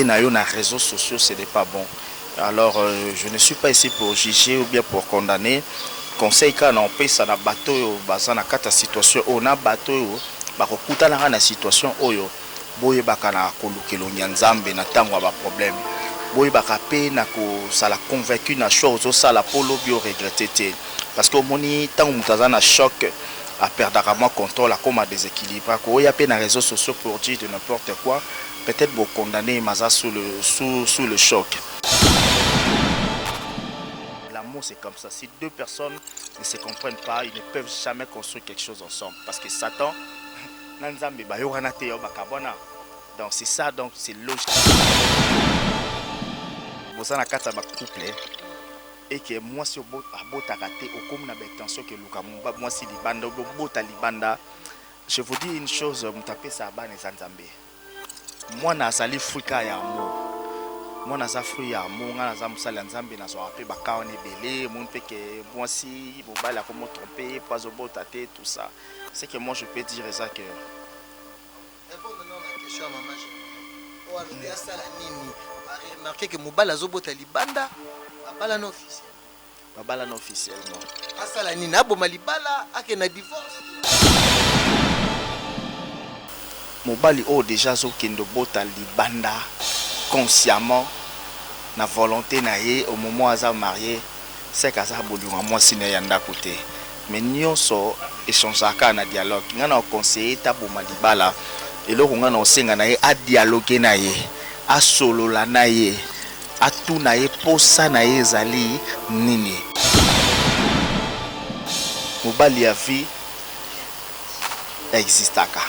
na yo na réseaux sociaux, ce n'est pas bon. Alors, je ne suis pas ici pour juger ou bien pour condamner. Conseil quand on paye ça na bateau, bazana kata situation, on a bateau, bakokuta na situation oyo, boye bakana kolukelo nyanzambe na tango ba problème. Boye bakape na ko sala convaincu na chose ça la polo bio regretter parce que moni tango mutaza na choc à perdre vraiment contrôle à comme à déséquilibre ko ya pe na réseaux sociaux pour dire de n'importe quoi, peut-être vous condamner maza sous le choc. L'amour c'est comme ça, si deux personnes ne se comprennent pas, ils ne peuvent jamais construire quelque chose ensemble parce que Satan nanzambe ba yorana te yo bakabona. Donc c'est ça, donc c'est logique. Vous avez un couple et que moi si vous avez une tension que moi si libanda, je vous dis une chose, vous tapez ça à Nzambe. Moi nazali frika ya amour. Moi naza fruit ya amour, naza musala Nzambe nazo apé baka on belé, mon pe que moi si vous bala comment tromper, pas au beau tate tout ça. C'est que moi je peux dire ça que répondre à la question à maman. Oh alors ya sala nini? Remarquez que Mobala Zobota Libanda, Babala non officiel. Babala non officiellement. Asala Nina Boma Libala, Akena divorce. Mobali oh déjà zo kendo bota Libanda consciemment na volonté na ye au moment où il marié, c'est qu'à ça bolunga moi sine yanda côté. Mais nyonso échangeaka na dialogue. Ngana conseiller ta boma Libala et lo ngana osenga na ye a dialoguer na ye. A solo la naye a tout naye posa naye zali nini mobali ya vie existaka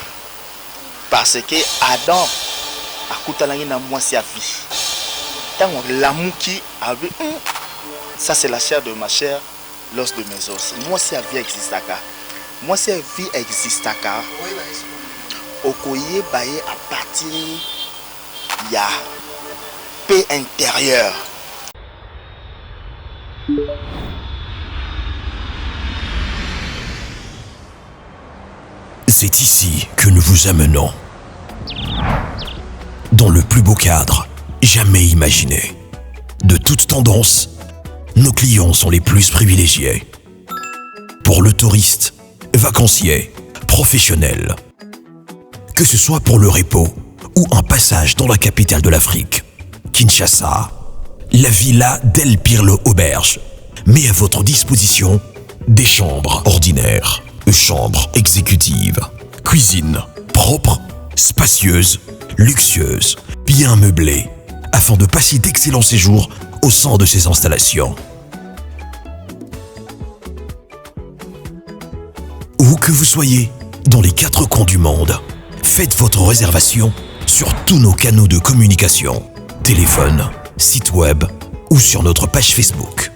parce que Adam akutanaki na mwasi ya vie tango lamuki avait ça c'est la chair de ma chair l'os de mes os mwasi ya vie existaka mwasi ya vie existaka okoye baye à partir il y a paix intérieure. C'est ici que nous vous amenons. Dans le plus beau cadre jamais imaginé. De toutes tendances, nos clients sont les plus privilégiés. Pour le touriste, vacancier, professionnel. Que ce soit pour le repos ou un passage dans la capitale de l'Afrique, Kinshasa, la Villa Del Pirlo Auberge met à votre disposition des chambres ordinaires, chambres exécutives, cuisine propre, spacieuse, luxueuse, bien meublée, afin de passer d'excellents séjours au sein de ces installations. Où que vous soyez, dans les 4 coins du monde, faites votre réservation sur tous nos canaux de communication, téléphone, site web ou sur notre page Facebook.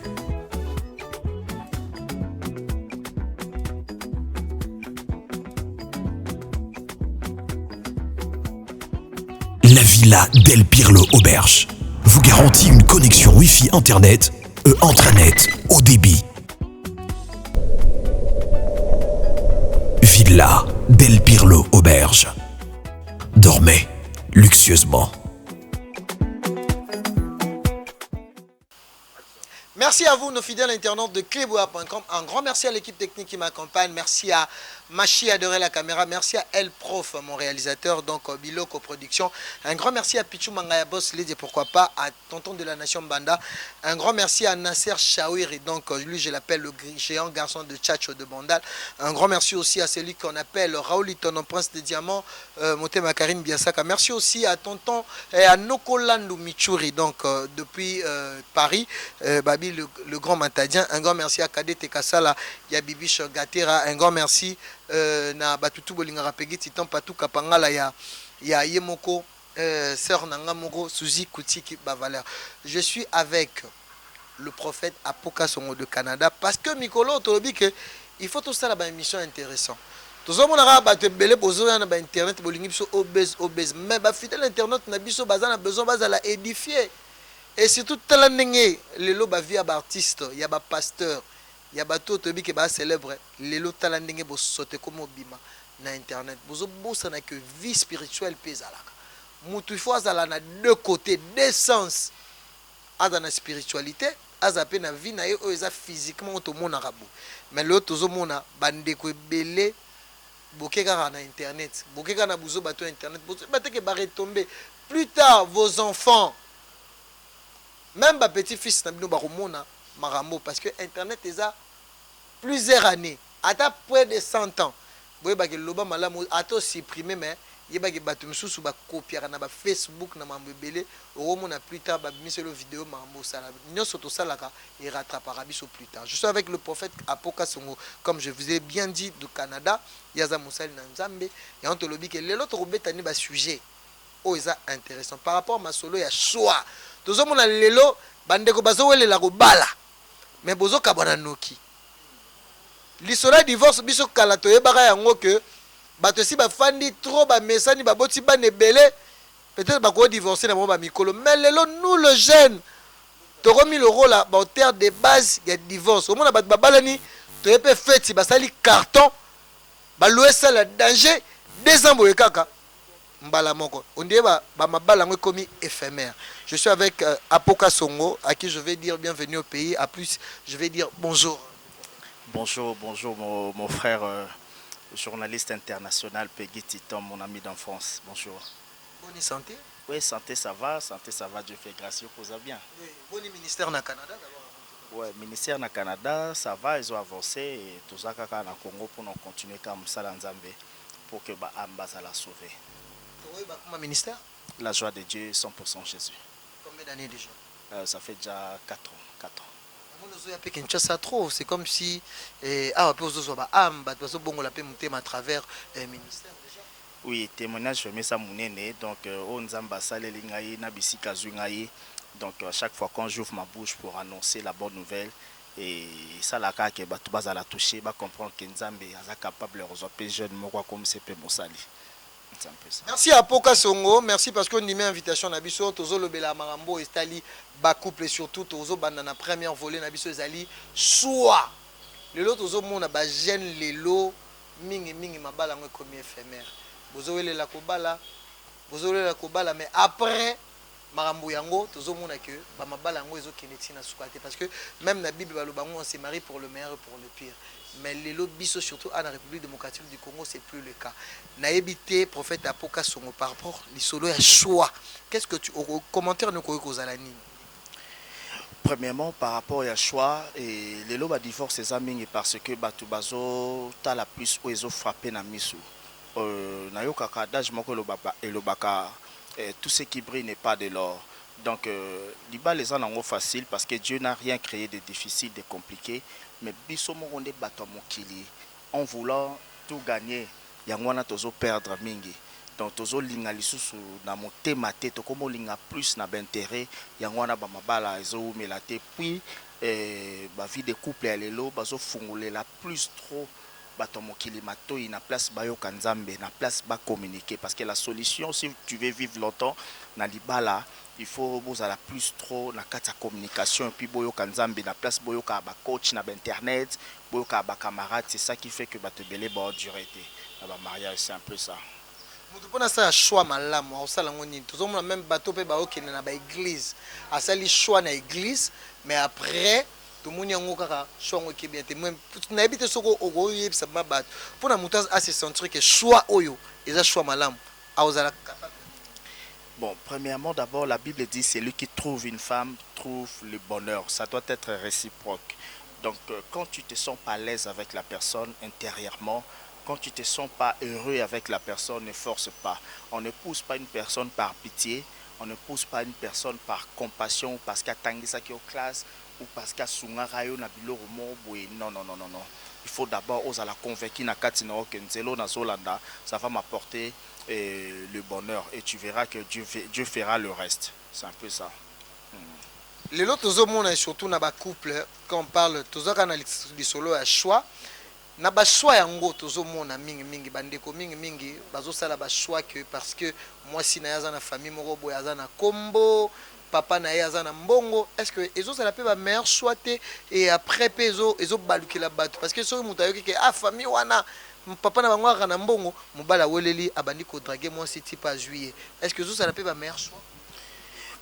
La Villa Del Pirlo Auberge vous garantit une connexion Wi-Fi Internet et intranet haut débit. Villa Del Pirlo Auberge. Dormez luxueusement. Merci à vous, nos fidèles internautes de Cleboa.com. Un grand merci à l'équipe technique qui m'accompagne. Merci à Machi Adoré la caméra. Merci à El Prof, mon réalisateur, donc Biloko Production. Un grand merci à Pichou Mangaya Boss Lady, pourquoi pas, à Tonton de la Nation Banda. Un grand merci à Nasser Chawiri, donc lui je l'appelle le géant garçon de Tchatcho de Bandal. Un grand merci aussi à celui qu'on appelle Raoul Itono, Prince des Diamants, Motema Karim Biasaka. Merci aussi à Tonton et à Nokolandou Michouri, donc depuis Paris, Babi le grand Matadien. Un grand merci à Kadet Tekasala, Yabibish Gatera. Un grand merci na Batutu Bolingara Pegi Titan Patou Kapangala ya Yemoko, Sœur Nangamoko, Suzy Koutiki Bavaler. Je suis avec le prophète Apoka Songo de Canada parce que Mikolo Tolobi que il faut tout ça là une émission intéressante. Tout ça mon arabe te belé besoin na internet bolingi biso obèse mais ba fidèle internet na biso bazana besoin bazala édifier et surtout tala ndenge lelo ba vie ba artiste ya ba pasteur ya ba to tobi ke ba célèbre lelo tala ndenge bo sauter comme obima na internet bozo bosa na que vie spirituelle pezalaka mutu il faut azala na deux côtés, deux sens. Aza na spiritualité, aza pe na vie na ye oyo eza physiquement tomonaka bo. Mais l'autre tozomona bandeko ebele boke kaka na internet, boke kaka na buzo bato internet, bateke ba retomber plus tard vos enfants. Même ba petit fils na bino ba komona marambo parce que internet eza plusieurs années, ata près de 100 ans. Boye ba ke loba malamu ato supprimer mais yebaki bato misusu bakopiaka na Facebook na mambo ebele okomona plus tard babimiselo vidéo mambo osala nyonso tosalaka erattrapaka biso plus tard. Je suis avec le prophète Apoka Songo, comme je vous ai bien dit, du Canada. Yaza Moussali na Nzambe ya ontolobi ke lelo tokobetani ba sujet o eza intéressant par rapport à ma solo ya choix. Tozomona lelo bandeko bazowelela kobala mais bozo kabana noki lisola divorce biso kala toyebaka yango ke bato si bafandi trop bamesani baboti bana ebele peut-être bako divorcer na ba mikolo. Mais lelo nous le jeune tokomi le rôle à terre de base ya divorce. Au moins bato babalani toyepe feti basali carton baloué ça le danger 2 ans boye kaka mbala moko on dirait ba mabala ngo komi éphémère. Je suis avec Apoka Songo à qui je vais dire bienvenue au pays. À plus je vais dire bonjour. Bonjour mon frère journaliste international Peggy Titon, mon ami d'enfance. Bonjour. Bonne santé. Oui, santé ça va, Dieu fait grâce, vous allez bien. Oui, bon ministère na Canada d'abord. Oui, ministère na Canada, ça va, ils ont avancé et tout ça kaka na Congo pour nous continuer comme ça en Zambie pour que ba ambassade la sauver. Oui, bah comment ministère? La joie de Dieu 100% Jésus. Combien d'années déjà? Ça fait déjà 4 ans. C'est comme si à travers le ministère déjà. Oui, témoignage fait ça mounene donc on Nzamba saleli ngai na bisika zungai donc à chaque fois quand j'ouvre ma bouche pour annoncer la bonne nouvelle et ça la ka ke batu bazala toucher ba comprendre que Nzambe aza capable de rejoindre jeune moko comme CP Mosali. Merci à Poka Songo, merci parce qu'on y met invitation à Nabiso, Tozo Lobela Marambo et Stali, ba couple et surtout Tozo Banana première volée Nabiso Zali, soit le lot Tozo Mona ba gêne les lots, mingi mabala comme éphémère. Bozo la kobala, mais après Marambo Yango, Tozo Mona que ba mabala ngo ezo keneti na sukate parce que même na Bible balobango on se marie pour le meilleur et pour le pire. Mais les lobisos, surtout à la République démocratique du Congo, c'est plus le cas. Naébité, prophète Apoka Songo, par rapport à l'isolo et choix. Qu'est-ce que tu au commentaire ne connais qu'aux alanines? Premièrement, par rapport à choix, et les lois divorce ces amis parce que Batubazo, t'as la plus où ils ont frappé na misu. Nayo kakadaj moko le baka, tout ce qui brille n'est pas de l'or. Donc, les gens ont facile parce que Dieu n'a rien créé de difficile, de compliqué. Mais bisomo ronde bato mokili en voulant tout gagner yangwana tozo perdre mingi donc tozo linga lisusu na motema te to komo linga plus na bintérêt yangwana ba mabala ezo melate puis ba vie de couple ya lelo bazo fungulela plus trop bato mokili matoi na place bayo kanzambe na place ba communiquer parce que la solution si tu veux vivre longtemps na libala il faut vous la plus trop na kata communication et puis boyo kanzambe na place boyo ka ba coach na internet boyo ka ba camarade c'est ça qui fait que ba te belé ba durer na ba mariage c'est un peu ça. Mutu pona sa choix malamu au sala ngoni tozomona même bato pe ba okene na ba église asali choix na église mais après tout monde yango kaka choix ngo bien te même na ebite soko ogo yebisa mabat pona mutu a se sentir que choix oyo eza choix malamu aozala capable. Bon, premièrement, d'abord, la Bible dit celui qui trouve une femme trouve le bonheur. Ça doit être réciproque. Donc, quand tu te sens pas à l'aise avec la personne intérieurement, quand tu te sens pas heureux avec la personne, ne force pas. On ne pousse pas une personne par pitié, on ne pousse pas une personne par compassion, parce qu'à Tangisa qui est aux classes, ou parce qu'à Sungarayo na biloro mo boy. Non. Il faut d'abord oser la convaincre na katinao kenzelo na zolanda, ça va m'apporter le bonheur et tu verras que Dieu fera le reste. C'est un peu ça. Les autres hommes surtout na ba couple quand on parle tous kana li solo à choix na ba choix yango tozo mona mingi bandeko mingi bazo sala ba choix que parce que moi si na yaza na famille moko boy yaza na kombo papa na yaza na mbongo est-ce que ezo sala pe ba meilleur choix et après pe ezo baluki la batte parce que so mutayo ke famille wana papa na bango aka na mbongo mobala weleli abandi ko draguer moi si type à juillet. Est-ce que ça peut ba meilleur choix?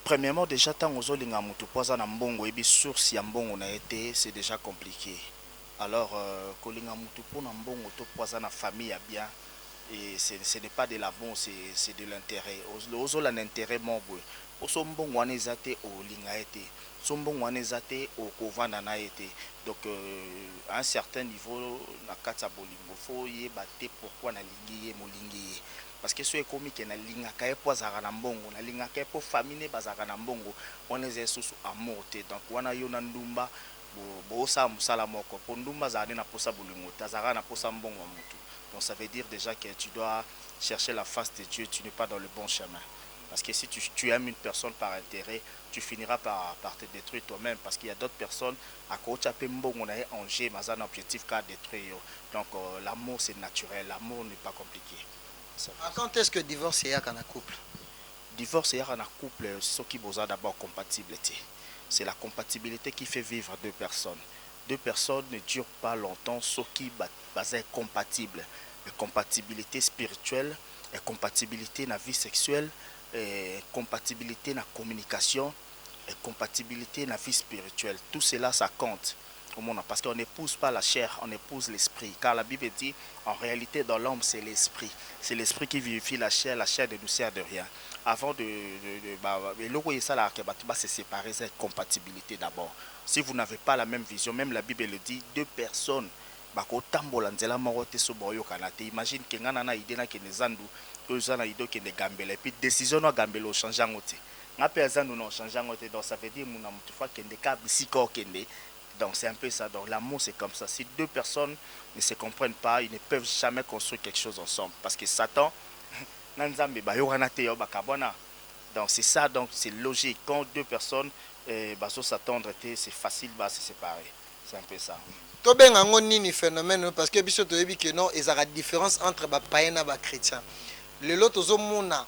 Premièrement, déjà, tant aux olinga mutu poza na mbongo et source ya mbongo na été, c'est déjà compliqué. Alors, kolinga mutu po na mbongo to poza na famille ya bien, et ce n'est pas de la bon, c'est de l'intérêt. Ozo la intérêt mon boy. Pour son bon wane zate o linga été, son bon wane zate o kovanda na été. Donc, à un certain niveau, na kata bolingo, faut y battre pourquoi na lingi molingi. Parce que ceux qui sont na linga kaye po zara na mbongo na linga kaye po famille bazara na mbongo on les sous amour te donc wana yo na ndumba bo sa musala moko po ndumba za na posa bolingo tazara na posa mbongo mutu. Donc ça veut dire déjà que tu dois chercher la face de Dieu, tu n'es pas dans le bon chemin. Parce que si tu aimes une personne par intérêt, tu finiras par te détruire toi-même. Parce qu'il y a d'autres personnes à côté de mbongo na angé mais un objectif qu'à détruire. Donc l'amour c'est naturel, l'amour n'est pas compliqué. Quand est-ce que divorce est un couple? Divorce est un couple, ce qui vous a d'abord compatibilité. C'est la compatibilité qui fait vivre deux personnes. Deux personnes ne durent pas longtemps, ce qui est compatible. La compatibilité spirituelle, la compatibilité dans la vie sexuelle, la compatibilité dans la communication, la compatibilité dans la vie spirituelle. Tout cela, ça compte. Parce qu'on n'épouse pas la chair, on épouse l'esprit. Car la Bible dit, en réalité, dans l'homme, c'est l'esprit. C'est l'esprit qui vivifie la chair ne nous sert de rien. Avant de se séparer, c'est compatibilité d'abord. Si vous n'avez pas la même vision, même la Bible le dit, deux personnes, imagine que ngana idée na ke nezandu, que zana idée ke ne gambele, et puis décision na gambelo changer ngote. Ngape zandu no changer ngote, donc ça veut dire mon amour, tu vois que ndeka bisiko kende. Donc c'est un peu ça. Donc l'amour c'est comme ça. Si deux personnes ne se comprennent pas, ils ne peuvent jamais construire quelque chose ensemble. Parce que Satan, donc c'est ça, donc c'est logique. Quand deux personnes s'attendre, c'est facile de se séparer. C'est un peu ça. To benga nini phénomène parce que biso to yebi que non, il y a une différence entre ba païen et ba chrétien. Le lot ozomona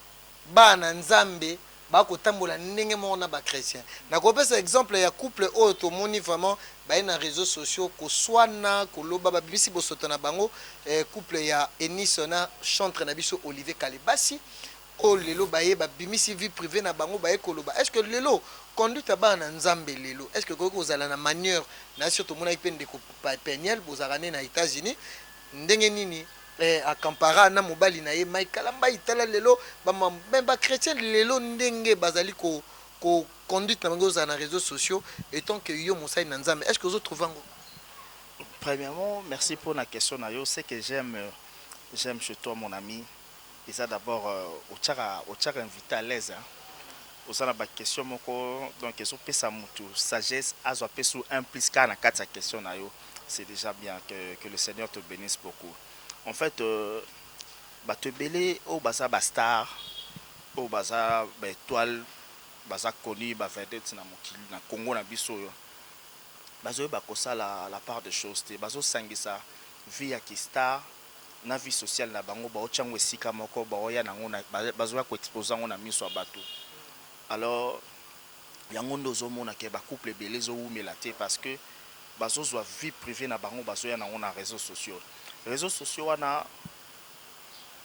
ba na nzambe bakotambola ndenge moko na ba chrétien. Na kopesa exemple ya couple oyo tomoni vraiment ba na réseaux sociaux ko swana ko loba ba bisi bosoto na bango couple ya Enis na chantre na biso Olivier Kalibasi o lelo baye ba bimisi vie privée na bango baye ko loba. Est-ce que lelo conduite ba na nzambe lelo est-ce que ko zala na manière na surtout mona ipende ko peniel bozarane na États-Unis ndenge nini a compara na mobali na ye Michael mba itala lelo ba chrétien lelo ndenge bazali ko conduite na bango za na réseaux sociaux et tant que yo mosai na nzambe est-ce que vous trouvez ngo? Premièrement, merci pour la question na yo. C'est que j'aime chez toi mon ami. Et ça d'abord au tchara invité à l'aise. Aux ana ba question moko donc question pesa mutu sagesse azo pesu un plus ka na quatre question na yo. C'est déjà bien que le Seigneur te bénisse beaucoup. En fait, te belé au baza star, au baza étoile, baza connu, vedette na mokili na Congo na biso yo. Bazo bakosa la part de choses te. Bazo sangisa vie ya ki star na vie sociale na bango ba ochango esika moko ba oya na ngona bazo ko exposer ngona miso bato. Alors yango ndozo mona ke ba couple belé zo umela te parce que bazo zwa vie privée na bango bazo ya na ngona réseaux sociaux. Réseaux sociaux wana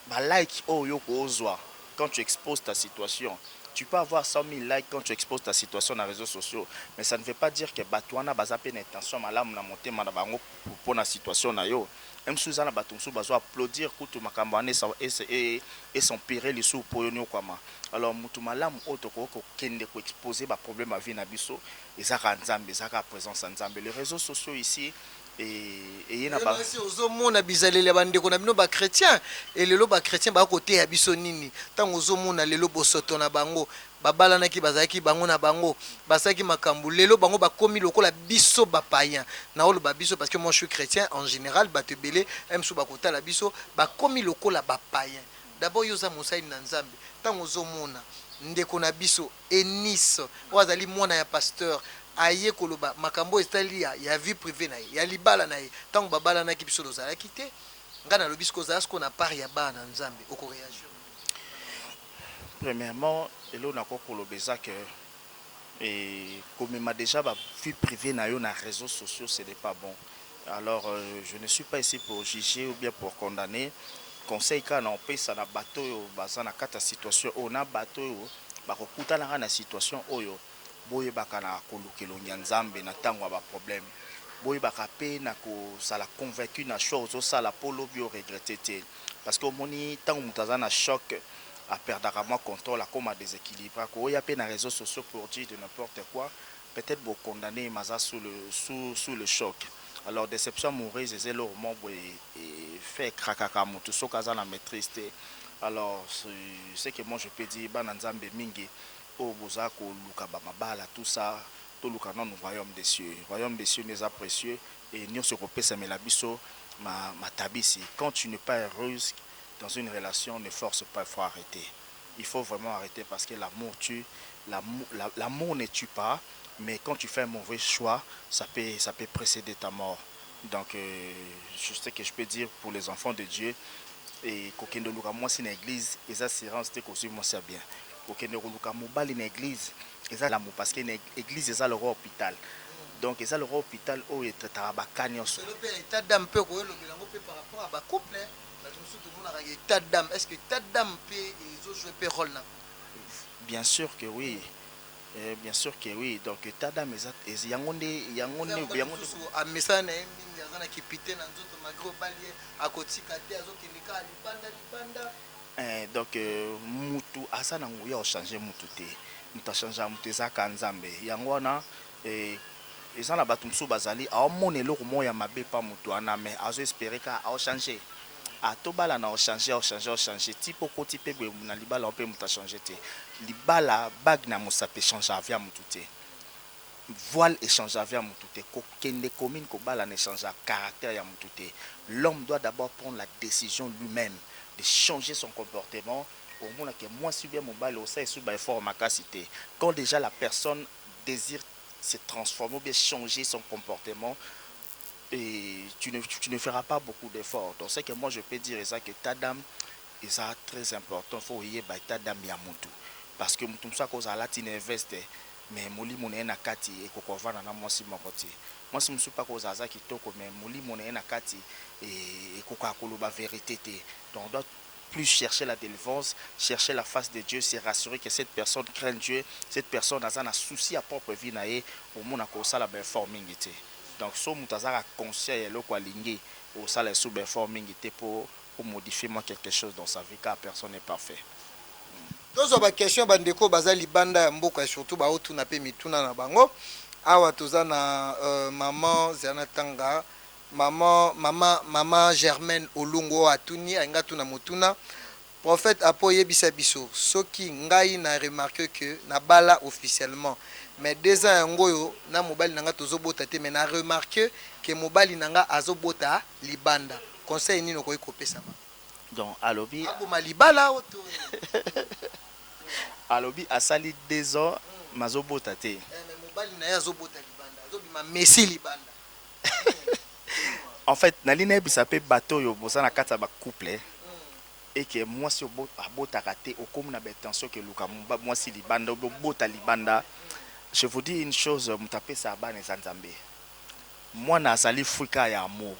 ba like oh yoko ozwa quand tu exposes ta situation. Tu peux avoir 100 000 likes quand tu exposes ta situation dans les réseaux sociaux, mais ça ne veut pas dire que Batouana baza une intention malam na monter manabango pour la situation na yo. Même si na batumsu bazo applaudir kutu makambane et son pire les sous pour yo kwama. Alors mutu malam otoko ko kende ko exposer ba problème à vie na biso, ezaka nzambe, ezaka présence nzambe. Les réseaux sociaux ici et yena ba ozomona bizalele bandeko na bino ba chrétien et lelo ba chrétien ba côté ya biso nini tant ozomona lelo bosoto na bango babala na ki bazaki bango na bango basaki makambu lelo bango bakomi lokola biso ba païen na olo ba biso parce que moi je suis chrétien en général ba te belé même sous ba kota la biso bakomi lokola ba païen d'abord yoza mosai na nzambe tant ozomona ndeko na biso Enis wazali mwana ya pasteur aye koloba makambo estali ya vie privée na ya libala na ye tant babala na ki biso dozala kité ngana lobisko za ce qu'on a part ya ba na nzambe oko réagir. Premièrement elo na ko kolobeza que et comme m'a déjà ba vie privée na yo na réseaux sociaux ce n'est pas bon Alors, je ne suis pas ici pour juger ou bien pour condamner. Conseil quand on paye ça na bateau baza na kata situation on a bateau bakokutana na situation oyo boye bakana kolukelo nyanzambe na tango ba problème boye bakape na ko sala convaincu na chose au sala polo bio regretter parce que moni tango mutaza na choc à perdre moi contrôle à comme à déséquilibre ko ya pe na réseaux sociaux pour dire de n'importe quoi peut-être pour condamner maza sous le choc. Alors déception amoureuse c'est le moment et fait krakaka mutu sokaza na maîtrise. Alors c'est que moi je peux dire bana nzambe mingi o boza ko luka ba mabala tout ça to luka non royaume des cieux. Royaume des cieux n'est pas précieux et nous se repesa mais la biso ma tabisi quand tu n'es pas heureuse dans une relation ne force pas, il faut arrêter. Il faut vraiment arrêter parce que l'amour tue, l'amour ne tue pas. Mais quand tu fais un mauvais choix, ça peut précéder ta mort. Donc, je sais que je peux dire pour les enfants de Dieu, et kokendo luka moi c'est une église, et ça c'est rendu que moi c'est bien. Kokendo luka mobile une église, et ça l'amour parce que une église c'est ça le roi hôpital. Donc, et ça le roi hôpital où il est tarabakanios. État d'âme peut par rapport à ba couple. État d'âme, est-ce que état d'âme peut jouer rôle là? Bien sûr que oui. Bien sûr que oui. Donc, Tadam est yangonde à Messane, qui pité dans d'autres magro balier à côté donc, Moutou, Asana Ngouya a changé Moutouté. Nous avons changé Mouteza Kanzambe. Yangwana, et ça, la Batumsou Bazali, a monné le roman Yamabe pas Moutou, mais a espéré qu'à changer. A Tobala na changé. Tipo côté pe na libala on peut muta changer te. Libala bag na mosape changer avia mutute. Voile échange avia mutute. Ko kende commune ko bala na changer caractère ya mutute. L'homme doit d'abord prendre la décision lui-même de changer son comportement. Au moins que moi si bien mon bal au sait sous ba effort makasité. Quand déjà la personne désire se transformer ou bien changer son comportement, et tu ne feras pas beaucoup d'efforts. Donc c'est que moi je peux dire ça que ta dame est ça très important. Il faut y aller ta dame ya mutu parce que mutu ça cause à la investe mais moli mona na kati et kokovana na moi si mon côté. Moi si me suis pas cause à ça qui toko mais moli mona na kati et kokakolo ba vérité te. Donc on doit plus chercher la délivrance, chercher la face de Dieu, se rassurer que cette personne craint Dieu, cette personne a un souci à propre vie naé au monde a ça la forming était. Donc, si vous avez conseil au salaire sous forming pour modifier moi quelque chose dans sa vie, car personne n'est parfait. Dans une question, bandeko bazali banda mboka surtout ba otu na pe mituna na bango. Awa tozana maman Zanatanga, maman Germaine Olungo atuni anga tuna mutuna. Prophète apoye bisabiso. Soki ngai na remarqué que na bala officiellement. Mais déjà ngoyo na mobali nanga tozobota te mais na remarqué que mobali nanga azobota libanda. Conseil nino koyi kopesa ba. Donc alobi aboma libala oto. Alobi asali 2 ans mazobota te. Mais mobali na ya azobota libanda. Azobi ma messi libanda. En fait, naline bisape bateau yo bosa na kata ba couple. Et que moi si abota raté au comme na bentension que luka moi si libanda bota libanda. Je vous dis une chose, mutapé saba nezanzambe. Moi nazali fruit ya amour.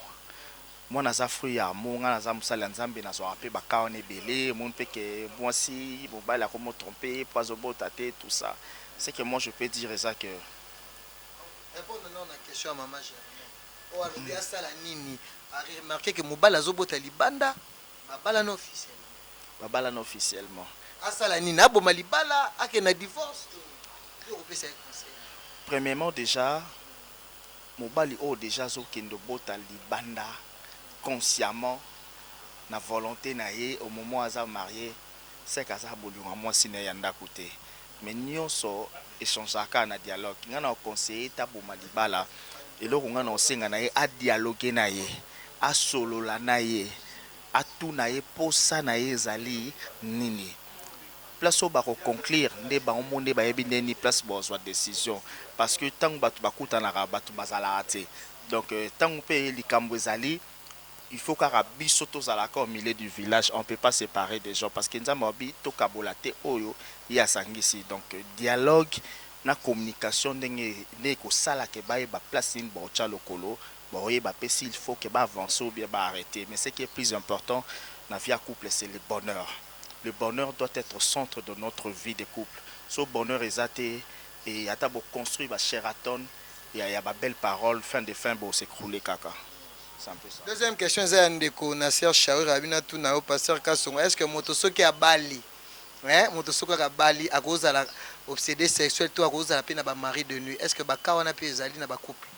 Moi naza fruit ya amour, nga naza musala nzambe na so apé bakao ne belé, mon pe que moi si mobile a comme tromper, poiso botate tout ça. C'est que moi je peux dire ça que répondre à la question à maman Germaine. O alobi asala nini? A remarqué que mobile azobota libanda, babala no officiellement. babala no officiellement. Asala nini? Aboma libala ake na divorce. Premièrement déjà mobali o déjà zo kendo bota libanda consciemment na volonté na ye au moment aza marié c'est kaza bolunga moi sine yanda côté mais nyonso échangeaka na dialogue ngana conseiller ta boma libala eloko ngana osenga na ye a dialoguer na ye a solola na ye a tout na ye posa na ye ezali nini place au bako conclure nde ba omonde ba yebi ndeni place bozwa décision parce que tant batu bakuta na batu bazala raté donc tant pe likambo ezali il faut qu'à biso tozalaka au milieu du village on peut pas séparer des gens parce que nzamba obi to kabolate oyo ya sangisi donc dialogue na communication ndenge ne ko sala ke baye ba place une bocha lokolo bon oui bah s'il faut que bah avancer ou bien bah arrêter, mais ce qui est plus important dans la vie à couple c'est le bonheur. Le bonheur doit être au centre de notre vie de couple. Ce bonheur est athée et à table construire bah Sheraton, il y a bah belle parole fin de fin bon s'écrouler caca. C'est un peu ça. Deuxième question, c'est un déco. Nasser Chaoui Rabina Tunao, pasteur Kassongo. Est-ce que Motosoki a Bali? Ouais, Motosoki a Bali à cause de la obsédé sexuel, tout à cause de la peine à mari de nuit. Est-ce que Baka on a pu ezali na ba couple?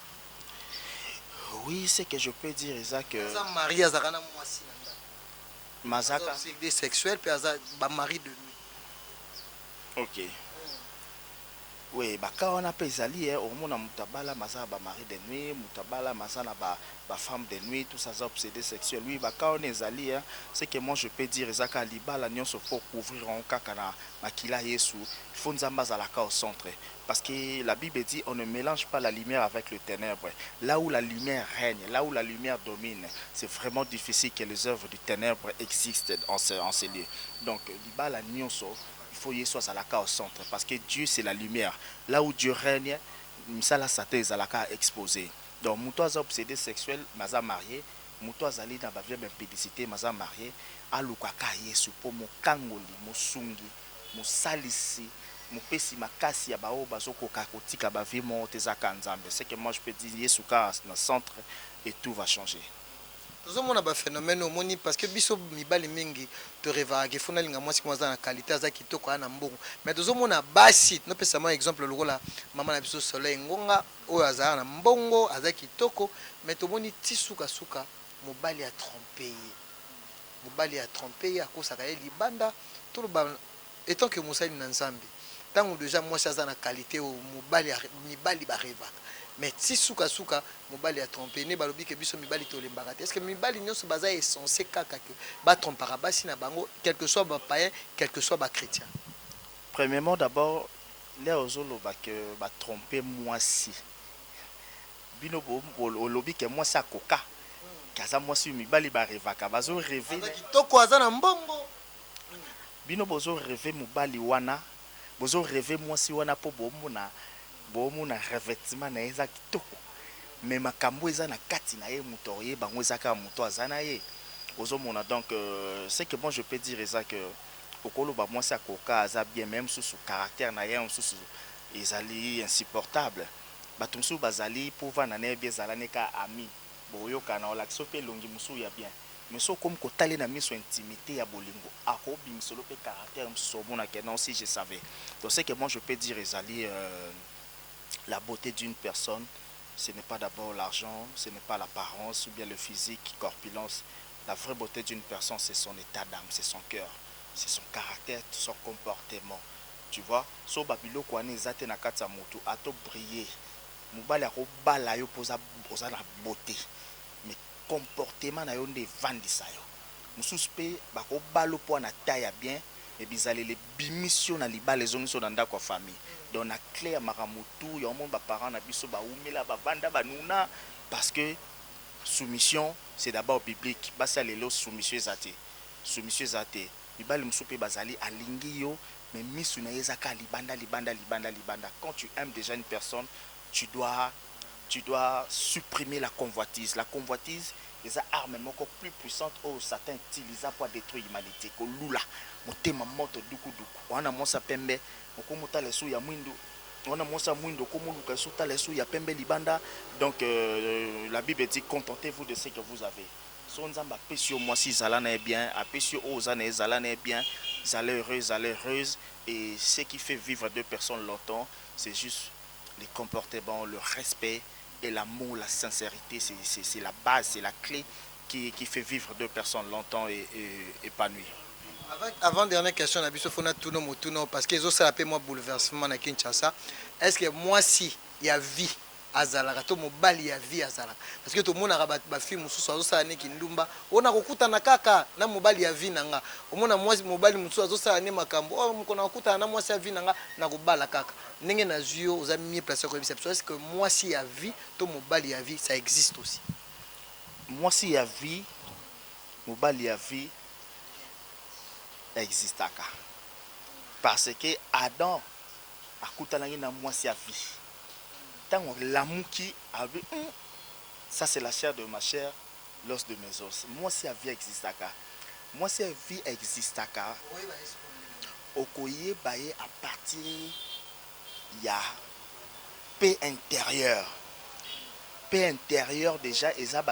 Oui, c'est que je peux dire ça que Ça mari à Zarana Mwasi. Mazaka. Obsédé sexuel, puis à mari de nuit. Ok. Oui, baka on a ezali au monde mutabala maza ba mari de nuit, mutabala maza na ba femme de nuit, tout ça obsédé sexuel. Oui, baka on ezali c'est que moi je peux dire ezaka libala nyonso faut couvrir en kaka na makila Yesu. Il faut nzamba zalaka au centre parce que la Bible dit on ne mélange pas la lumière avec le ténèbre. Là où la lumière règne, là où la lumière domine, c'est vraiment difficile que les œuvres du ténèbre existent en ces lieux. Donc libala nyonso il faut y soit Zalaka au centre parce que Dieu c'est la lumière. Là où Dieu règne, Misala Satan Zalaka exposé. Donc, Moutois obsédé sexuel, Maza marié, Moutois Zali dans la vieille impédicité, Maza marié, Alukaka Yesu, pour mon kangoli, mon sungi, mon salisi, mon pesi makasi, Abao, Bazoko Kakotika, Bavi, mon Tezaka Nzambe. C'est que moi je peux dire Yesu dans le centre et tout va changer. tozomona baphénomène omoni parce que biso mibali mingi torevaka fona linga mwasi moko aza na qualité aza kitoko aya na mbongo mais tozomona basi nopesa mwa exemple lokola mama na biso Soleil Ngonga oyo azala na mbongo aza kitoko mais tomoni ti sukasuka mobali atrompe ye mobali atrompe ye akosaka ye libanda toloba etant que mosali na nzambe ntango déjà mwasi aza na qualité oyo mibali barevaka mais si suka mobali a trompé ne balobi ke biso mibali tolembaka te est-ce que mibali nyonso baza essentiel kaka que ba trompaka basi na bango quel que soit ba païen quel que soit ba chrétien? Premièrement d'abord les ozolo ba que ba tromper moi si bino bo olobi ke moi sa koka kaza moi si mibali ba revaka bazo rêver kitoko aza na mbongo bino bozo rêver mobali wana bozo rêver moi si wana po bomona bomona revêtement na eza kitoko mais makambo eza na kati na ye muto ye bango eza ka muto azana ye ozomona donc c'est que moi je peux dire ça que okolo ba moi ça koka aza bien même sous caractère na ye sous ezali insupportable batumsu bazali pouvoir na ne bien zalane ka ami boyo kana olakso pe longi musu ya bien mais so comme kotale na miso intimité ya bolingo ako bimisolo pe caractère msomona que non si je savais donc c'est que moi je peux dire ezali la beauté d'une personne, ce n'est pas d'abord l'argent, ce n'est pas l'apparence ou bien le physique, corpulence. La vraie beauté d'une personne, c'est son état d'âme, c'est son cœur, c'est son caractère, son comportement. Tu vois, so babilo ko ane zate na kata moto ato briller. Mobali ako bala yo poza la beauté. Mais comportement na yo nde vandisa yo. Mususu pe bako balo po na taille bien et bizale les bimission na libala les onso na ndako famille. Donc la clé à maramutu ya monde ba parents na biso ba umela ba vanda ba nuna parce que soumission c'est d'abord biblique basa lelo soumission zate libala musupe bazali alingi yo mais misu na yezaka libanda quand tu aimes déjà une personne tu dois supprimer la convoitise les armes encore plus puissantes au Satan utilisa pour détruire l'humanité ko lula motema moto duku wana mosa pembe okomuta lesu ya mwindu wana mosa mwindu okomuluka suta lesu ya pembe libanda donc la Bible dit contentez-vous de ce que vous avez son nzamba pesio moi si zalana est bien apesio ozana zalana est bien zala heureuse et ce qui fait vivre deux personnes longtemps c'est juste les comportements le respect et l'amour, la sincérité, c'est la base, c'est la clé qui fait vivre deux personnes longtemps et épanouies. Avant dernière question, Fona Tuno, parce que ça a moi bouleversement à Kinshasa. Est-ce que moi si il y a vie à Zalaka, to mobali ya vie à Zalaka, parce que tout le monde a ba film mususu azosa ne kindumba, ona kokuta na kaka na mobali ya vie nanga. Omona mwasi mobali mususu azosa ne makambo, oh mukona kokuta na mwasi ya vie nanga na kobala kaka. Ndenge na zuyo oza mieux placé ko biception. Est-ce que moi si ya vie to mobali ya vie ça existe aussi? Moi si ya vie mobali ya vie existe aka. Parce que Adam akuta na mwasi ya vie. Tant l'amour qui avait Ça, c'est la chair de ma chair, l'os de mes os. Moi, si la vie existe, moi, si la vie existe, okoye baye à partir y a paix intérieure. Paix intérieure déjà, eza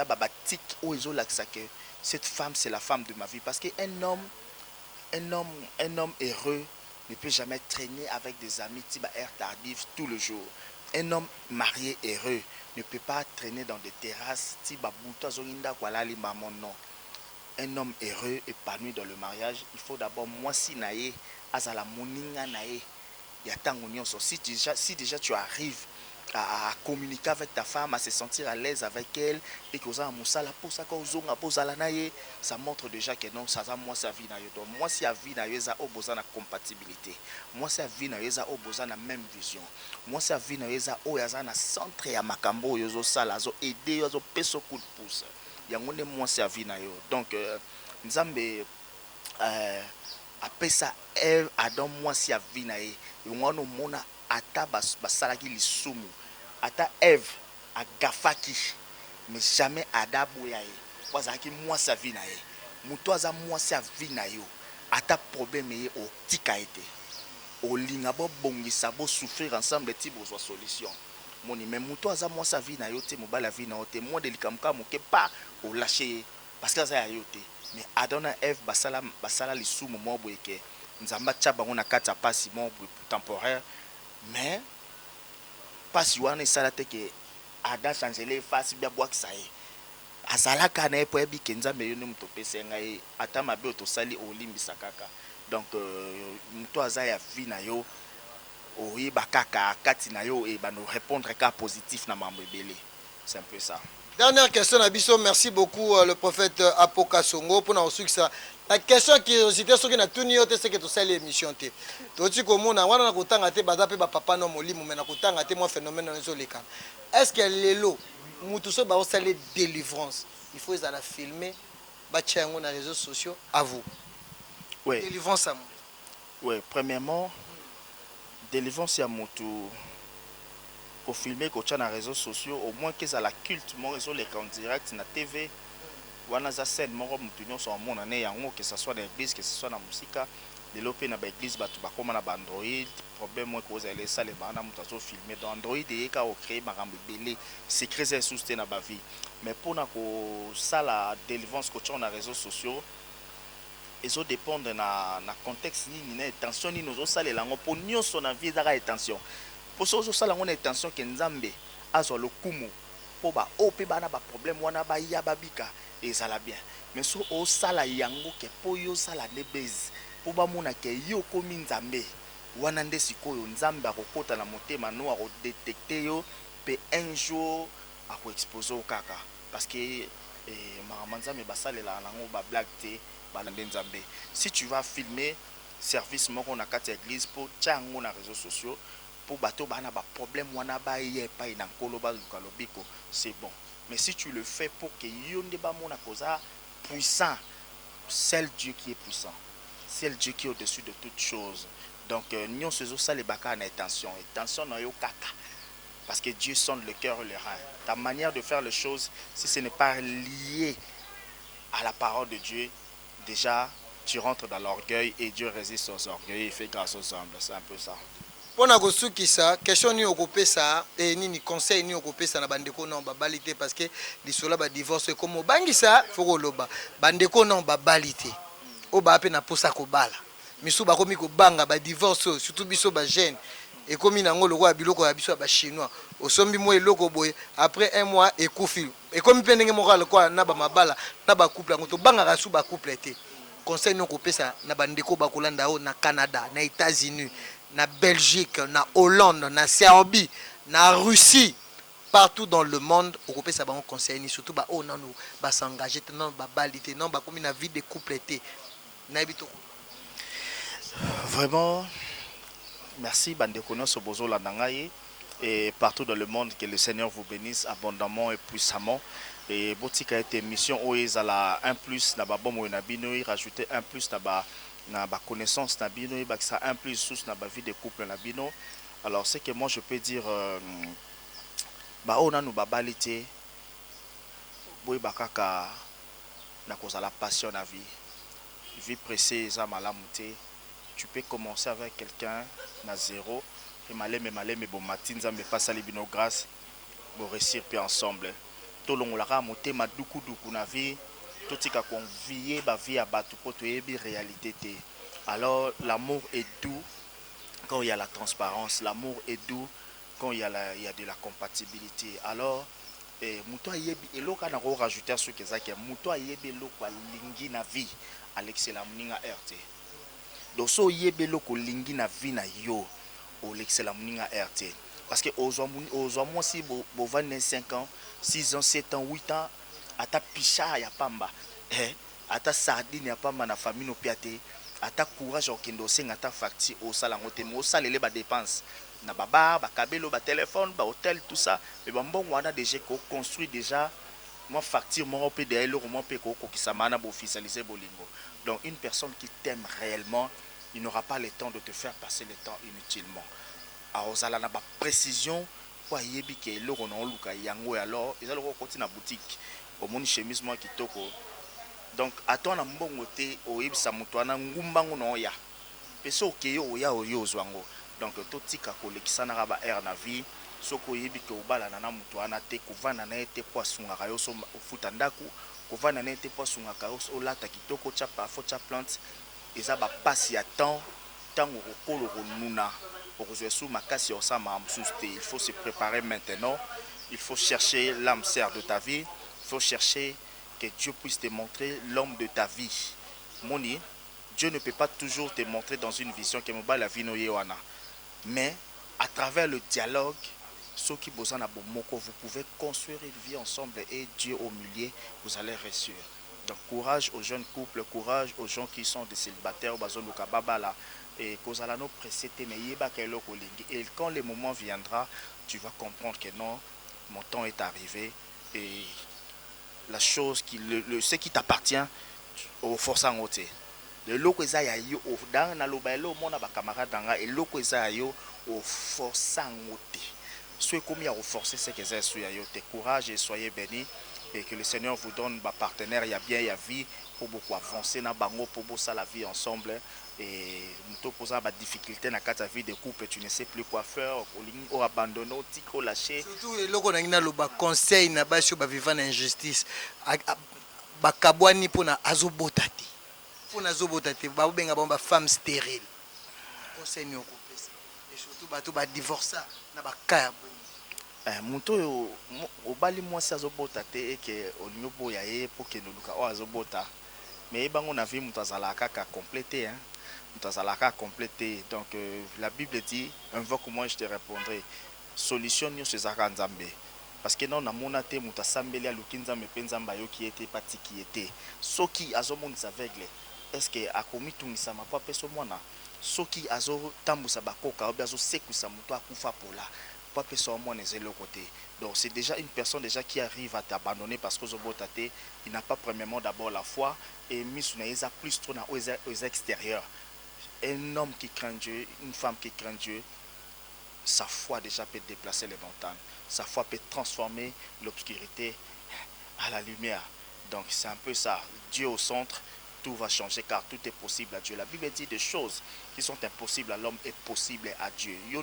babatik ou ezo laksa que cette femme c'est la femme de ma vie parce qu'un homme un homme heureux ne peut jamais traîner avec des amis type air tardif tout le jour. Un homme marié heureux ne peut pas traîner dans des terrasses type bouta zolinda kwala li maman non. Un homme heureux épanoui dans le mariage, il faut d'abord moi si naé azala moninga naé ya tango nyonso si déjà tu arrives à communiquer avec ta femme, à se sentir à l'aise avec elle et que ça montre déjà que non, ça moi ça vie na yo. Donc moi si a vie na yo za oboza na compatibilité. Moi si a vie na yo za oboza na même vision. Moi si a vie na yo za o ya za na centre ya makambo yo zo sala zo aider yo zo peso coup de pouce. Yango ne moi si a vie na yo. Donc nzambe apesa Ève Adam moi si a vie na ye. Ngwana mona ata basalaki lisumu ata Ève agafaki mais jamais adabu ya ye wazaki moi sa vie na ye muto aza moi sa vie na yo ata problème ye o tika été o linga bo bongisa bo souffrir ensemble ti bo solution moni mais muto aza moi sa vie na yo te mobala vie na yo te moi de likamka moke pas o lâcher parce que ça ya yo te mais Adam et Ève basala lisumu mo boyeke nzamba tcha bango na kati ya pasi mo temporaire. Mais pas si on est salate que Adam change les faces bien boire ça y azala kana epo ebi kenza me yone muto pese ngai ata mabe to sali olimbisa kaka donc muto azaya vie na yo oyi bakaka kati na yo et ba nous répondre cas positif na mambo ebele. C'est un peu ça. Dernière question Abisso, merci beaucoup le prophète Apoka Songo pour nous succès. La question qui était sur na tuni yote c'est que to sali émission te. Toti komona wana na kotanga te baza pe ba papa no molimo mais na kotanga te moi phénomène na zoleka. Est-ce que lelo mutu so ba sali délivrance, il faut ça la filmer ba tchango na réseaux sociaux à vous. Oui. Délivrance à moi. Oui, premièrement délivrance à mutu pour filmer ko tcha na réseaux sociaux au moins que ça la culte mon réseau les en direct na TV. Wana za scène moko mutu nyonso en monde ane yango que ça soit dans l'église que ce soit na musika développer na ba église batu ba koma na ba Android problème moi ko za les salles bana mutu azo filmer dans Android et ka o créer makambo belé secret c'est sousté na ba vie mais pour na ko sala délivrance ko tcha na réseaux sociaux ezo dépendre na contexte ni na intention ni nozo sala lango pour nyonso na vie za intention pour so sala ngona intention que nzambe azo le kumu pour ba opé bana ba problème wana ba ya babika et ça la bien mais so o sala yango ke po yo sala ne base po ba mona ke yo komi nzambe wana nde sikoyo nzambe akokota na motema no ako détecter yo pe un jour ako exposer kaka parce que nzambe basalela nango ba blague te ba nzambe si tu vas filmer service moko na kati église pour tchango na réseaux sociaux pour bateau bana ba problème wana ba ye pa ina nkolo ba luka lobiko c'est bon. Mais si tu le fais pour que yonde ba mona koza puissant, c'est le Dieu qui est puissant. C'est le Dieu qui est au-dessus de toutes choses. Donc nous faisons ça les baka en intention. Intention na yo kaka. Parce que Dieu sonde le cœur et le rein. Ta manière de faire les choses, si ce n'est pas lié à la parole de Dieu, déjà tu rentres dans l'orgueil et Dieu résiste aux orgueils et fait grâce aux humbles. C'est un peu ça. Pour na kosukisa question ni okopesa et ni conseil ni okopesa na bandeko non babalité parce que lisola ba divorce comme bangisa foko loba bandeko non babalité o ba pe na posa ko bala misu ba komi ko banga ba divorce surtout biso ba jeune et comme nango lokwa biloko ya biso ba chinois osombi mo eloko boye après un mois ekufi et comme pendenge moral quoi na ba mabala na ba couple ngoto banga ka su ba couple été conseil ni okopesa na bandeko ba kolanda o na Canada na États-Unis na Belgique, na Hollande, na Serbie, na Russie, partout dans le monde, on peut savoir un conseil, surtout bah oh non nous bah s'engager, non bah baliter, non bah comme une vie de couple été, n'habitons. Vraiment, merci Bandekono Sobozo Landangaye et partout dans le monde que le Seigneur vous bénisse abondamment et puissamment. Et Botika était mission Oezala 1 plus na babom na bino rajouter 1 plus na ba connaissance na bino et ça un plus sous na ba vie de couple na bino. Alors c'est que moi je peux dire bah on a nous babalité boy bakaka na cause la passion à vie pressée ça malamuté. Tu peux commencer avec quelqu'un na zéro et mais bon matin ça me passe à libino grâce pour réussir puis ensemble. Tout long la monter ma duku na vie tout tika convier ba vie à batu pour réalité. Alors l'amour est doux quand il y a la transparence, l'amour est doux quand il y a de la compatibilité. Alors muto ayebi eloka na rajouter à ce que ça que muto ayebi eloko lingi na vie Alex la muninga RT. Donc so ayebi eloko lingi na vie na yo Alex la muninga RT. Parce que aux moi si bo 25 ans, 6 ans, 7 ans, 8 ans ata picha ya pamba. Ata sardine ya pamba na famille no piate. Ata courage au kendo senga ata facture au salango te mo salele ba dépense. Na baba ba kabelo ba téléphone ba hôtel tout ça mais bon wana déjà ko construit déjà moi facture mon pe de le roman pe ko ki samana bo officialiser bolingo. Donc une personne qui t'aime réellement, il n'aura pas le temps de te faire passer le temps inutilement. Alors ça na ba précision pour yebi ke le ronan luka yango alors ils allons continuer na boutique au moni chemise moi kitoko. Donc attends na mbongo te o yebisa muto na ngumbango no ya. Peso ke yo ya o yo zwango. Donc tout tika kolekisa na ba air na vie soko yebi ke obala na mutu ana te kovana na ete poasunga kayo so futa ndaku kovana na ete poasunga kayo so lata kitoko chapa fo cha plante eza ba passe ya temps tango kokolo konuna pour jouer sous makasi osama amsuste. Il faut se préparer maintenant, il faut chercher l'âme sœur de ta vie, il faut chercher que Dieu puisse te montrer l'homme de ta vie. Moni, Dieu ne peut pas toujours te montrer dans une vision que mobile la vie no yewana. Mais à travers le dialogue, ceux qui besoin à Bomoko, vous pouvez construire une vie ensemble et Dieu au milieu, vous allez réussir. Donc courage aux jeunes couples, courage aux gens qui sont des célibataires, et quand le moment viendra, tu vas comprendre que non, mon temps est arrivé et la chose ce qui t'appartient au force en haute. Le loko ezaya yo dans na lobaelo mona ba camarade danga et loko ezaya yo au force en haute. Soyez comme il y a renforcer ce que c'est sur yo te courage et soyez bénis et que le Seigneur vous donne ba partenaire il y a bien il y a vie pour beaucoup avancer na bango pour bosser la vie ensemble et nous posant ba difficulté na ta vie de couple tu ne sais plus quoi faire ou abandonner ou lâcher surtout le loko na loba conseil na ba sur ba vivant injustice ba kabwani pona azobotati pona azobotati ba benga ba femme stérile conseil ni okopesa et surtout ba to ba divorcer na ba kaya muto obali mwasi azobota te eke olingo boya ye po kende luka o azobota mais bango na vie muto azalaka ka complété hein muto azalaka complété donc la Bible dit invoque moi je te répondrai solution nyonso ezaka nzambe parce que non na mona te muto asambeli aluki nzambe pe nzambe ayoki ete patiki ete soki azomonisa aveugle est-ce que akomi tungisa mapo apeso mwana soki azotambusa bakoka obi azosekwisa muto akufa pola côté. Donc c'est déjà une personne déjà qui arrive à t'abandonner parce que il n'a pas premièrement d'abord la foi et mis plus trop aux extérieurs. Un homme qui craint Dieu, une femme qui craint Dieu, sa foi déjà peut déplacer les montagnes. Sa foi peut transformer l'obscurité à la lumière. Donc c'est un peu ça. Dieu au centre. Tout va changer car tout est possible à Dieu. La Bible dit des choses qui sont impossibles à l'homme est possible à Dieu. La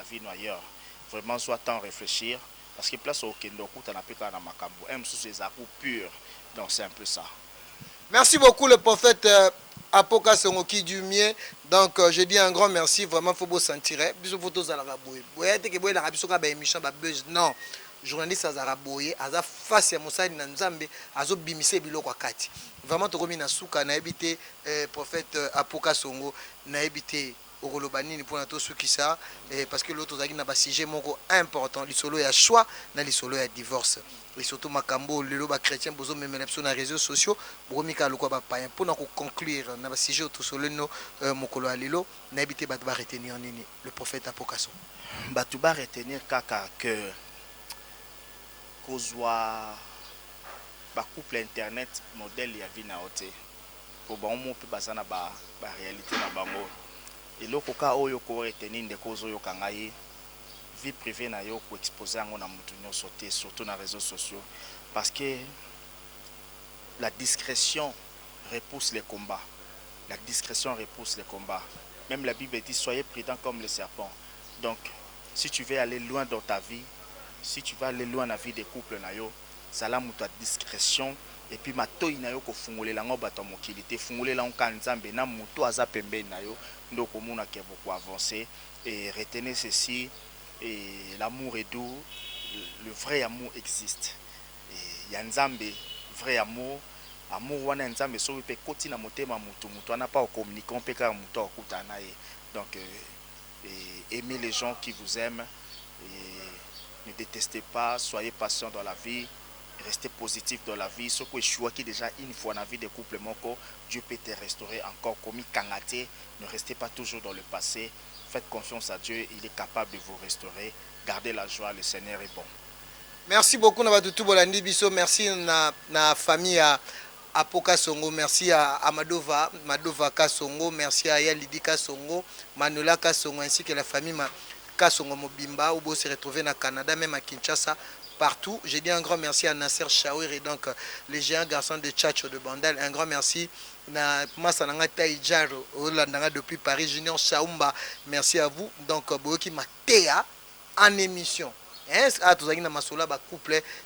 vie ailleurs. Vraiment, soit temps réfléchir parce que place au kendo na peka na makambo. Sous les arous purs. Donc c'est un peu ça. Merci beaucoup le prophète Apoka Songoki du mien. Donc je dis un grand merci. Vraiment, il faut vous sentir. Bisous photos à la rabouille. Non. Journaliste azara boye aza face ya mosali na nzambe azobimise biloko akati vraiment tokomi na suka na ebité prophète Apoka Songo na ebité okoloba nini mpona tosukisa parce que l'autre ozalaki na basujet moko important lisolo ya choix na lisolo ya divorce et surtout makambo lelo ba chrétien bozo memela biso na réseaux sociaux bokomika lokwa bapaya mpona koconclure na basujet tosolo no mokolo ya lelo na ebité bato ba retenir nini le prophète Apoka Songo bato ba retenir kaka que kozwa ba couple internet modèle ya vie na ote pour ba mo pe basana ba réalité na bango eloko ka oyo ko retenir ndeko ozo yoka ngai vie privée na yo ko exposer yango na mutu nyonso te, surtout na réseaux sociaux, parce que la discrétion repousse les combats. La discrétion repousse les combats. Même la Bible dit soyez prudents comme le serpent. Donc si tu veux aller loin dans ta vie, si tu vas aller loin dans la vie des couples na yo, ça la mutu discrétion. Et puis matoi na yo ko fungolela ngo bato mokili te, fungolela onka nzambe na mutu aza pembeni na yo ndoko mona ke beaucoup avancer. Et retenez ceci, et l'amour est doux, le vrai amour existe. Et ya nzambe vrai amour, amour wana nzambe so pe koti na motema mutu mutu ana pas communiquer pe ka mutu okuta na ye. Donc aimez les gens qui vous aiment et ne détestez pas, soyez patient dans la vie. Restez positif dans la vie. Ce que je vois qui déjà une fois dans la vie des couples moko, Dieu peut te restaurer encore comme kangaté. Ne restez pas toujours dans le passé. Faites confiance à Dieu, il est capable de vous restaurer. Gardez la joie, le Seigneur est bon. Merci beaucoup Nabatutu Bolandi Biso. Merci na famille à Apoka Songo. Merci à Madova Kasongo. Merci à Yalidi Kasongo, Manola Kasongo ainsi que la famille Kasongo Mobimba. Où se retrouver au Canada, même à Kinshasa. Partout. J'ai dit un grand merci à Nasser Chawir et donc les géants garçons de Tchatcho de Bandal. Un grand merci à Massananga Taïdjaro depuis Paris, Junior Chaumba. Merci à vous. Donc, Boyoki Matea en émission.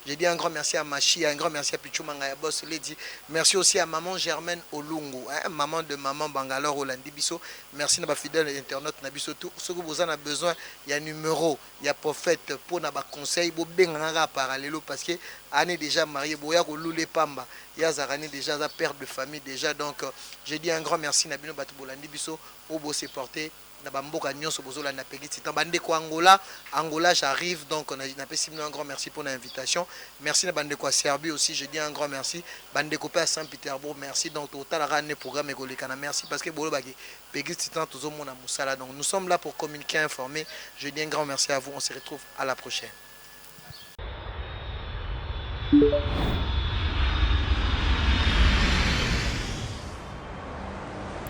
J'ai dit un grand merci à Machi, un grand merci à Pichou Mangaya Boss Lady. Merci aussi à maman Germaine Olungu, maman de maman Bangalore Olandi Biso. Merci à ma fidèle internaute Nabiso. Tout ce que vous en avez besoin, il y a un numéro, il y a prophète pour na conseil, bo benganga parallèle parce que année déjà marié, boya ko loulé pamba. Il y a Zarani déjà sa père de famille déjà. Donc j'ai dit un grand merci Nabino Batubolandi Biso au beau se porter. Angola j'arrive donc on a un grand merci pour l'invitation. Merci à Bandeko Serbie aussi, je dis un grand merci. Bandeko à Saint-Pétersbourg, merci. Donc total à programme Egolikana, merci parce que Bolo Bagi Peggy Titan tout le monde à Moussala. Donc nous sommes là pour communiquer, informer. Je dis un grand merci à vous, on se retrouve à la prochaine.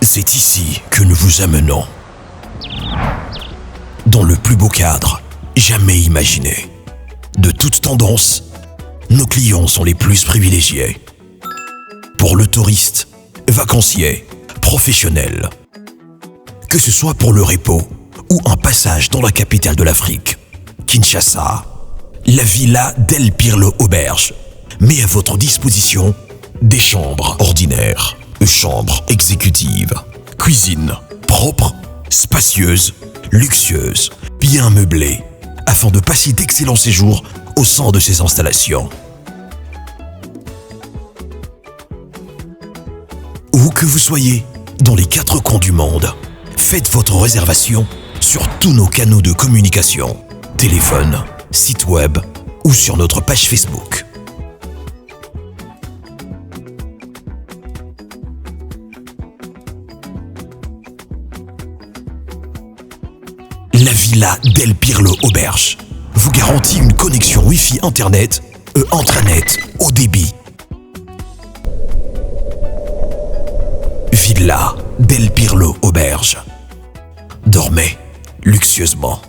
C'est ici que nous vous amenons. Dans le plus beau cadre jamais imaginé. De toute tendance, nos clients sont les plus privilégiés. Pour le touriste, vacancier, professionnel. Que ce soit pour le repos ou un passage dans la capitale de l'Afrique, Kinshasa, la Villa del Pirlo Auberge met à votre disposition des chambres ordinaires, chambres exécutives, cuisine propre, spacieuse, luxueuse, bien meublée, afin de passer d'excellents séjours au sein de ces installations. Où que vous soyez, dans les 4 coins du monde, faites votre réservation sur tous nos canaux de communication, téléphone, site web ou sur notre page Facebook. La Villa del Pirlo Auberge vous garantit une connexion Wi-Fi Internet et intranet haut débit. Villa del Pirlo Auberge. Dormez luxueusement.